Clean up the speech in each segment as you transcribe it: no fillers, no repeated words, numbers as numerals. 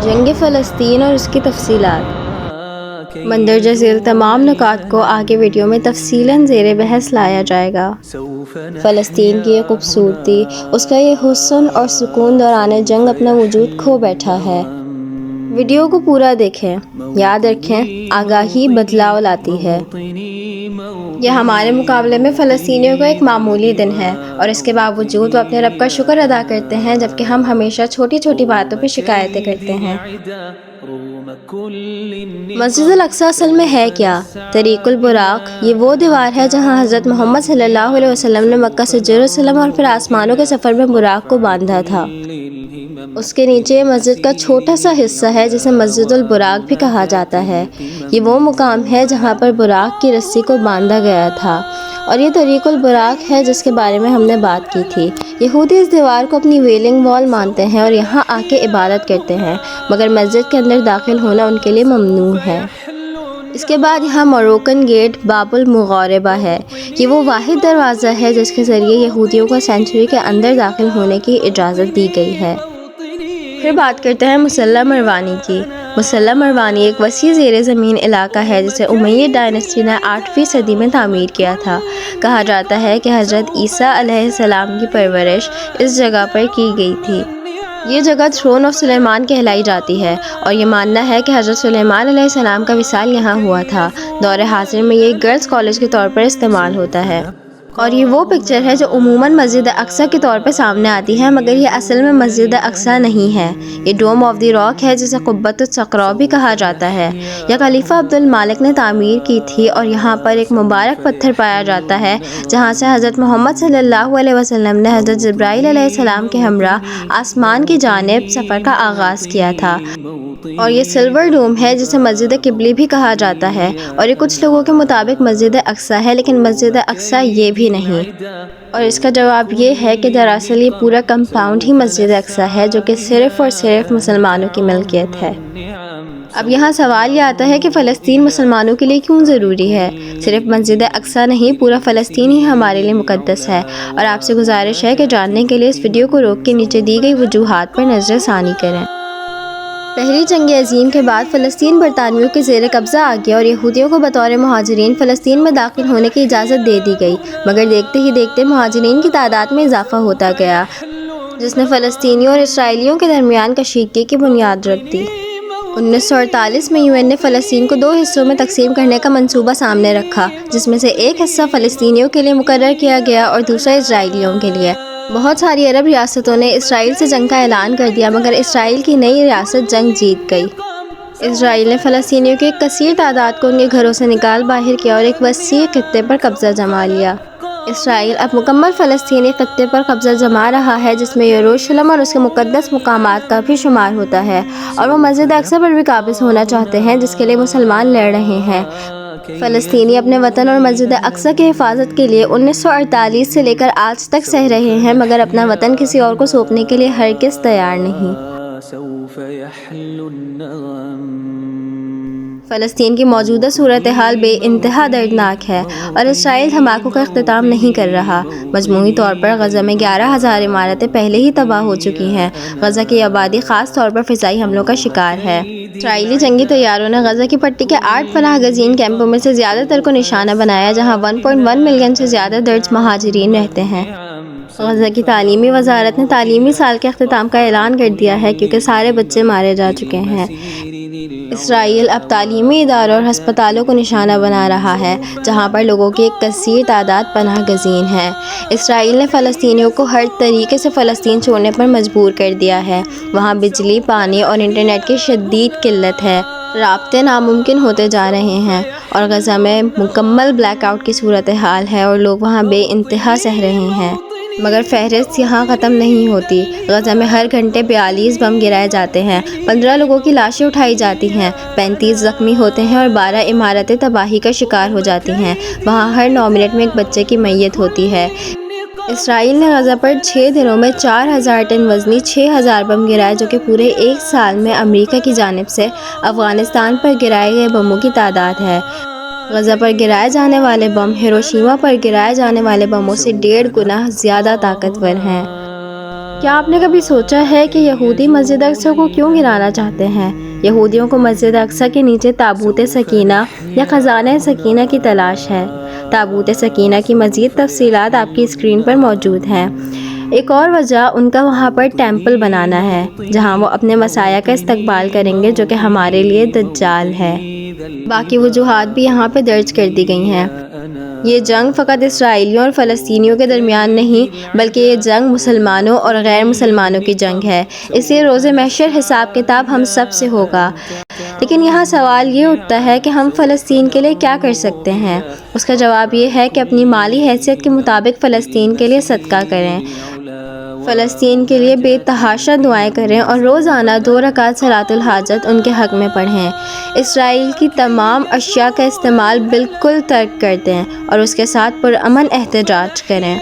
جنگ فلسطین اور اس کی تفصیلات۔ مندرجہ ذیل تمام نکات کو آگے ویڈیو میں تفصیلاً زیر بحث لایا جائے گا۔ فلسطین کی یہ خوبصورتی، اس کا یہ حسن اور سکون دوران جنگ اپنا وجود کھو بیٹھا ہے۔ ویڈیو کو پورا دیکھیں، یاد رکھیں آگاہی بدلاؤ لاتی ہے۔ یہ ہمارے مقابلے میں فلسطینیوں کا ایک معمولی دن ہے، اور اس کے باوجود وہ اپنے رب کا شکر ادا کرتے ہیں، جبکہ ہم ہمیشہ چھوٹی چھوٹی باتوں پہ شکایتیں کرتے ہیں۔ مسجد الاقصی اصل میں ہے کیا؟ طریق البراق یہ وہ دیوار ہے جہاں حضرت محمد صلی اللہ علیہ وسلم نے مکہ سے یروشلم اور پھر آسمانوں کے سفر میں براق کو باندھا تھا۔ اس کے نیچے مسجد کا چھوٹا سا حصہ ہے جسے مسجد البراق بھی کہا جاتا ہے۔ یہ وہ مقام ہے جہاں پر براق کی رسی کو باندھا گیا تھا، اور یہ طریق البراق ہے جس کے بارے میں ہم نے بات کی تھی۔ یہودی اس دیوار کو اپنی ویلنگ وال مانتے ہیں اور یہاں آ کے عبادت کرتے ہیں، مگر مسجد کے اندر داخل ہونا ان کے لیے ممنوع ہے۔ اس کے بعد یہاں موروکن گیٹ باب المغاربہ ہے۔ یہ وہ واحد دروازہ ہے جس کے ذریعے یہودیوں کو سینچری کے اندر داخل ہونے کی اجازت دی گئی ہے۔ پھر بات کرتے ہیں مسلح مروانی کی۔ مسلح مروانی ایک وسیع زیر زمین علاقہ ہے جسے امیہ ڈائنسٹی نے 8ویں صدی میں تعمیر کیا تھا۔ کہا جاتا ہے کہ حضرت عیسیٰ علیہ السلام کی پرورش اس جگہ پر کی گئی تھی۔ یہ جگہ تھرون آف سلیمان کہلائی جاتی ہے، اور یہ ماننا ہے کہ حضرت سلیمان علیہ السلام کا وصال یہاں ہوا تھا۔ دور حاضر میں یہ گرلز کالج کے طور پر استعمال ہوتا ہے، اور یہ وہ پکچر ہے جو عموماً مسجد اقصی کے طور پر سامنے آتی ہے، مگر یہ اصل میں مسجد اقصی نہیں ہے۔ یہ ڈوم آف دی راک ہے جسے قبۃ الصخرہ بھی کہا جاتا ہے۔ یہ خلیفہ عبد المالک نے تعمیر کی تھی، اور یہاں پر ایک مبارک پتھر پایا جاتا ہے جہاں سے حضرت محمد صلی اللہ علیہ وسلم نے حضرت جبرائیل علیہ السلام کے ہمراہ آسمان کی جانب سفر کا آغاز کیا تھا۔ اور یہ سلور ڈوم ہے جسے مسجد قبلی بھی کہا جاتا ہے، اور یہ کچھ لوگوں کے مطابق مسجد اقصی ہے، لیکن مسجد اقصی یہ بھی نہیں۔ اور اس کا جواب یہ ہے کہ دراصل یہ پورا کمپاؤنڈ ہی مسجد اقصی ہے، جو کہ صرف اور صرف مسلمانوں کی ملکیت ہے۔ اب یہاں سوال یہ آتا ہے کہ فلسطین مسلمانوں کے لیے کیوں ضروری ہے؟ صرف مسجد اقصی نہیں، پورا فلسطین ہی ہمارے لیے مقدس ہے، اور آپ سے گزارش ہے کہ جاننے کے لیے اس ویڈیو کو روک کے نیچے دی گئی وجوہات پر نظر ثانی کریں۔ پہلی جنگ عظیم کے بعد فلسطین برطانویوں کے زیر قبضہ آ گیا، اور یہودیوں کو بطور مہاجرین فلسطین میں داخل ہونے کی اجازت دے دی گئی، مگر دیکھتے ہی دیکھتے مہاجرین کی تعداد میں اضافہ ہوتا گیا، جس نے فلسطینیوں اور اسرائیلیوں کے درمیان کشیدگی کی بنیاد رکھ دی۔ 1948 میں UN نے فلسطین کو 2 حصوں میں تقسیم کرنے کا منصوبہ سامنے رکھا، جس میں سے ایک حصہ فلسطینیوں کے لیے مقرر کیا گیا اور دوسرا اسرائیلیوں کے لیے۔ بہت ساری عرب ریاستوں نے اسرائیل سے جنگ کا اعلان کر دیا، مگر اسرائیل کی نئی ریاست جنگ جیت گئی۔ اسرائیل نے فلسطینیوں کی ایک کثیر تعداد کو ان کے گھروں سے نکال باہر کیا اور ایک وسیع خطے پر قبضہ جما لیا۔ اسرائیل اب مکمل فلسطینی خطے پر قبضہ جما رہا ہے، جس میں یروشلم اور اس کے مقدس مقامات کا بھی شمار ہوتا ہے، اور وہ مسجد اقصی پر بھی قابض ہونا چاہتے ہیں، جس کے لیے مسلمان لڑ رہے ہیں۔ فلسطینی اپنے وطن اور مسجد اقصی کی حفاظت کے لیے 1948 سے لے کر آج تک سہ رہے ہیں، مگر اپنا وطن کسی اور کو سونپنے کے لیے ہرگز تیار نہیں۔ فلسطین کی موجودہ صورتحال بے انتہا دردناک ہے، اور اسرائیل دھماکوں کا اختتام نہیں کر رہا۔ مجموعی طور پر غزہ میں 11,000 عمارتیں پہلے ہی تباہ ہو چکی ہیں۔ غزہ کی آبادی خاص طور پر فضائی حملوں کا شکار ہے۔ اسرائیلی جنگی طیاروں نے غزہ کی پٹی کے 8 پناہ گزین کیمپوں میں سے زیادہ تر کو نشانہ بنایا، جہاں 1.1 ملین سے زیادہ درج مہاجرین رہتے ہیں۔ غزہ کی تعلیمی وزارت نے تعلیمی سال کے اختتام کا اعلان کر دیا ہے، کیونکہ سارے بچے مارے جا چکے ہیں۔ اسرائیل اب تعلیمی اداروں اور ہسپتالوں کو نشانہ بنا رہا ہے، جہاں پر لوگوں کی ایک کثیر تعداد پناہ گزین ہے۔ اسرائیل نے فلسطینیوں کو ہر طریقے سے فلسطین چھوڑنے پر مجبور کر دیا ہے۔ وہاں بجلی، پانی اور انٹرنیٹ کی شدید قلت ہے، رابطے ناممکن ہوتے جا رہے ہیں، اور غزہ میں مکمل بلیک آؤٹ کی صورتحال ہے، اور لوگ وہاں بے انتہا سہ رہے ہیں۔ مگر فہرست یہاں ختم نہیں ہوتی۔ غزہ میں ہر گھنٹے 42 بم گرائے جاتے ہیں، 15 لوگوں کی لاشیں اٹھائی جاتی ہیں، 35 زخمی ہوتے ہیں، اور 12 عمارتیں تباہی کا شکار ہو جاتی ہیں۔ وہاں ہر 9 منٹ میں ایک بچے کی میت ہوتی ہے۔ اسرائیل نے غزہ پر 6 دنوں میں 4,000 ٹن وزنی 6,000 بم گرائے، جو کہ پورے ایک سال میں امریکہ کی جانب سے افغانستان پر گرائے گئے بموں کی تعداد ہے۔ غزہ پر گرائے جانے والے بم ہیروشیما پر گرائے جانے والے بموں سے 1.5 گنا زیادہ طاقتور ہیں۔ کیا آپ نے کبھی سوچا ہے کہ یہودی مسجد اقصی کو کیوں گرانا چاہتے ہیں؟ یہودیوں کو مسجد اقصی کے نیچے تابوت سکینہ یا خزانہ سکینہ کی تلاش ہے۔ تابوت سکینہ کی مزید تفصیلات آپ کی اسکرین پر موجود ہیں۔ ایک اور وجہ ان کا وہاں پر ٹیمپل بنانا ہے جہاں وہ اپنے مسیح کا استقبال کریں گے جو کہ ہمارے لیے دجال ہے۔ باقی وجوہات بھی یہاں پہ درج کر دی گئی ہیں۔ یہ جنگ فقط اسرائیلیوں اور فلسطینیوں کے درمیان نہیں بلکہ یہ جنگ مسلمانوں اور غیر مسلمانوں کی جنگ ہے، اس لیے روز محشر حساب کتاب ہم سب سے ہوگا۔ لیکن یہاں سوال یہ اٹھتا ہے کہ ہم فلسطین کے لیے کیا کر سکتے ہیں؟ اس کا جواب یہ ہے کہ اپنی مالی حیثیت کے مطابق فلسطین کے لیے صدقہ کریں، فلسطین کے لیے بے تحاشا دعائیں کریں اور روزانہ 2 رکعت صلاۃ الحاجت ان کے حق میں پڑھیں۔ اسرائیل کی تمام اشیاء کا استعمال بالکل ترک کر دیں اور اس کے ساتھ پرامن احتجاج کریں۔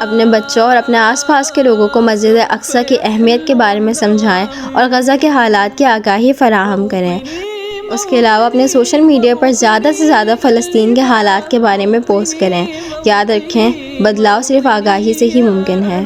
اپنے بچوں اور اپنے آس پاس کے لوگوں کو مسجد اقصی کی اہمیت کے بارے میں سمجھائیں اور غزہ کے حالات کی آگاہی فراہم کریں۔ اس کے علاوہ اپنے سوشل میڈیا پر زیادہ سے زیادہ فلسطین کے حالات کے بارے میں پوسٹ کریں۔ یاد رکھیں، بدلاؤ صرف آگاہی سے ہی ممکن ہے۔